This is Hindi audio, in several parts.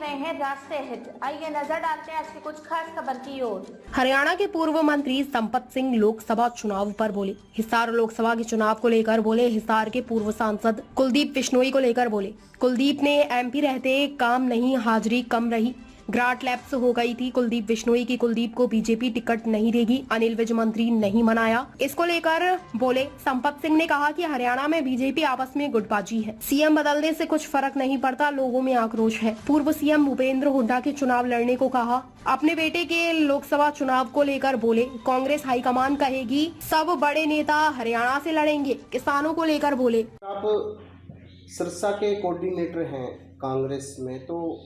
रहे हैं राष्ट्रीय हित। आइए नजर डालते हैं आज की कुछ खास खबर की ओर। हरियाणा के पूर्व मंत्री संपत सिंह लोकसभा चुनाव पर बोले। हिसार लोकसभा के चुनाव को लेकर बोले। हिसार के पूर्व सांसद कुलदीप बिश्नोई को लेकर बोले। कुलदीप ने एमपी रहते काम नहीं, हाजिरी कम रही, ग्रांट लैप्स हो गई थी कुलदीप बिश्नोई की। कुलदीप को बीजेपी टिकट नहीं देगी, अनिल विज मंत्री नहीं मनाया। इसको लेकर बोले संपत सिंह ने कहा कि हरियाणा में बीजेपी आपस में गुटबाजी है, सीएम बदलने से कुछ फर्क नहीं पड़ता, लोगों में आक्रोश है। पूर्व सीएम भूपेंद्र हुड्डा के चुनाव लड़ने को कहा। अपने बेटे के लोकसभा चुनाव को लेकर बोले। कांग्रेस हाईकमान कहेगी सब बड़े नेता हरियाणा से लड़ेंगे। किसानों को लेकर बोले। आप सिरसा के कोऑर्डिनेटर हैं कांग्रेस में, तो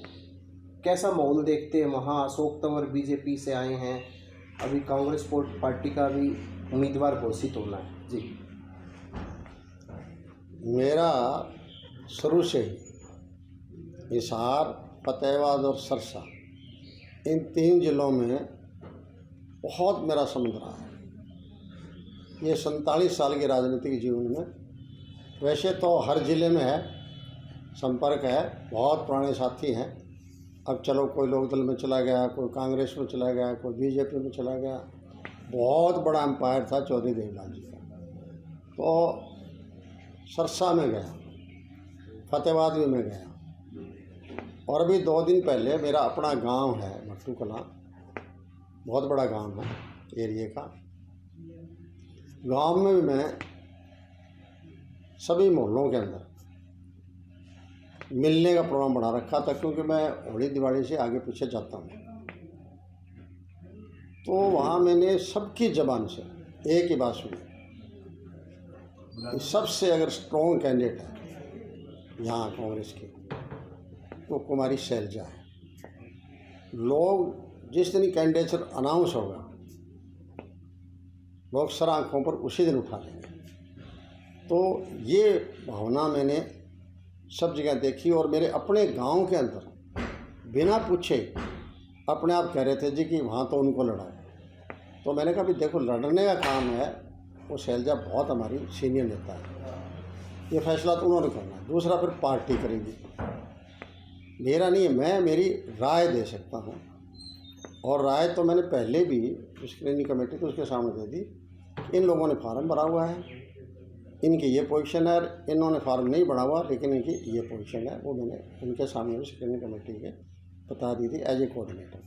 कैसा माहौल देखते हैं वहाँ? अशोक तंवर बीजेपी से आए हैं, अभी कांग्रेस पार्टी का भी उम्मीदवार घोषित होना है जी। मेरा शुरू से ही हिसार, फतेहाबाद और सिरसा, इन 3 जिलों में बहुत मेरा संबंध रहा है। ये 47 साल के राजनीतिक जीवन में वैसे तो हर ज़िले में है, संपर्क है, बहुत पुराने साथी हैं। अब चलो कोई लोकदल में चला गया, कोई कांग्रेस में चला गया, कोई बीजेपी में चला गया। बहुत बड़ा एम्पायर था चौधरी देवलाल जी का। तो सिरसा में गया, फतेहाबाद भी में गया, और अभी 2 दिन पहले मेरा अपना गांव है मट्टू कलां, बहुत बड़ा गांव है एरिए का। गांव में भी मैं सभी मोहल्लों के अंदर मिलने का प्रोग्राम बना रखा था, क्योंकि मैं होली दिवाली से आगे पीछे जाता हूँ। तो वहाँ मैंने सबकी ज़बान से एक ही बात सुनी कि सबसे अगर स्ट्रॉन्ग कैंडिडेट है यहाँ कांग्रेस की तो कुमारी शैलजा है। लोग जिस दिन कैंडिडेचर अनाउंस होगा, लोग सर आँखों पर उसी दिन उठा लेंगे। तो ये भावना मैंने सब जगह देखी, और मेरे अपने गांव के अंदर बिना पूछे अपने आप कह रहे थे जी कि वहाँ तो उनको लड़ा है। तो मैंने कहा भी देखो, लड़ने का काम है वो शैलजा बहुत हमारी सीनियर नेता है, ये फैसला तो उन्होंने करना है। दूसरा फिर पार्टी करेगी, मेरा नहीं है। मैं मेरी राय दे सकता हूँ, और राय तो मैंने पहले भी स्क्रीनिंग कमेटी को उसके सामने दे दी। इन लोगों ने फार्म भरा हुआ है, इनकी ये पोजीशन है, इन्होंने फार्म नहीं बढ़ा हुआ लेकिन इनकी ये पोजीशन है, वो मैंने उनके सामने भी स्क्रीनिंग कमेटी के बता दी थी एज ए कोऑर्डिनेटर।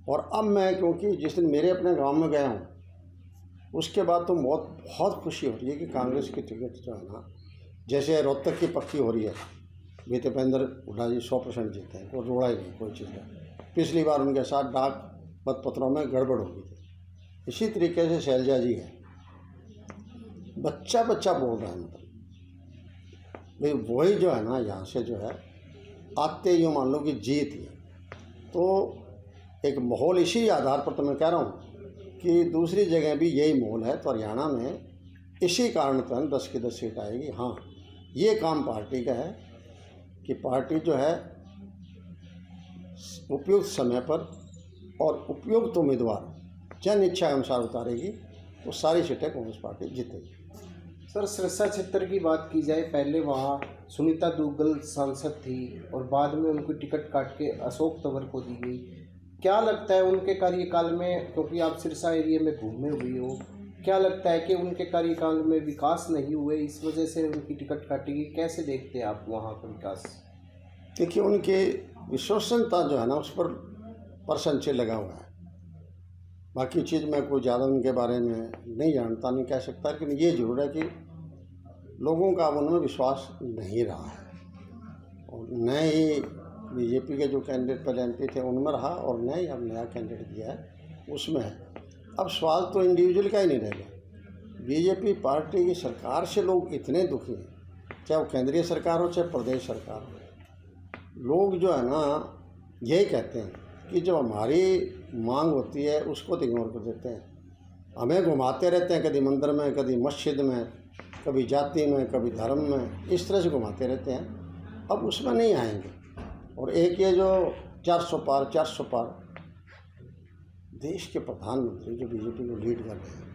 और अब मैं, क्योंकि जिस दिन मेरे अपने गांव में गया हूँ उसके बाद तो बहुत खुशी हो रही है कि कांग्रेस की टिकट जो है ना, जैसे रोहतक की पक्की हो रही है, भूपेंद्र हुड्डा जी 100% जीते हैं, कोई रोड़ा ही नहीं कोई चीज़ का। पिछली बार उनके साथ डाक मतपत्रों में गड़बड़ हो गई थी। इसी तरीके से शैलजा जी है, बच्चा बोल रहा है, मतलब भाई वही जो है ना, यहाँ से जो है आते ही मान लो कि जीत ही। तो एक माहौल इसी आधार पर तो मैं कह रहा हूँ कि दूसरी जगह भी यही माहौल है, तो हरियाणा में इसी कारण तो 10 की 10 सीट आएगी। हाँ, ये काम पार्टी का है कि पार्टी जो है उपयुक्त समय पर और उपयुक्त उम्मीदवार जन इच्छा के अनुसार उतारेगी, तो सारी सीटें कांग्रेस पार्टी जीतेगी। सर, सिरसा क्षेत्र की बात की जाए, पहले वहाँ सुनीता दुग्गल सांसद थी और बाद में उनको टिकट काट के अशोक तंवर को दी गई। क्या लगता है उनके कार्यकाल में, क्योंकि आप सिरसा एरिया में घूमे हुए हो, क्या लगता है कि उनके कार्यकाल में विकास नहीं हुए, इस वजह से उनकी टिकट काटी गई? कैसे देखते हैं आप वहाँ का विकास? देखिए, उनकी विश्वसनीयता जो है ना, उस पर परसेंट लगा हुआ है। बाकी चीज़ मैं कोई ज़्यादा उनके बारे में नहीं जानता, नहीं कह सकता, लेकिन ये जरूर है कि लोगों का अब उनमें विश्वास नहीं रहा है। और न ही बीजेपी के जो कैंडिडेट पहले एमपी थे उनमें रहा, और न ही अब नया कैंडिडेट दिया है उसमें है। अब सवाल तो इंडिविजुअल का ही नहीं रहेगा। बीजेपी पार्टी की सरकार से लोग इतने दुखी हैं, चाहे वो केंद्रीय सरकार हो चाहे प्रदेश सरकार हो। लोग जो है ना यही कहते हैं कि जो हमारी मांग होती है उसको तो इग्नोर कर देते हैं, हमें घुमाते रहते हैं, कभी मंदिर में, कभी मस्जिद में, कभी जाति में, कभी धर्म में, इस तरह से घुमाते रहते हैं। अब उसमें नहीं आएंगे। और एक ये जो 400 पार देश के प्रधानमंत्री जो बीजेपी को लीड कर रहे हैं,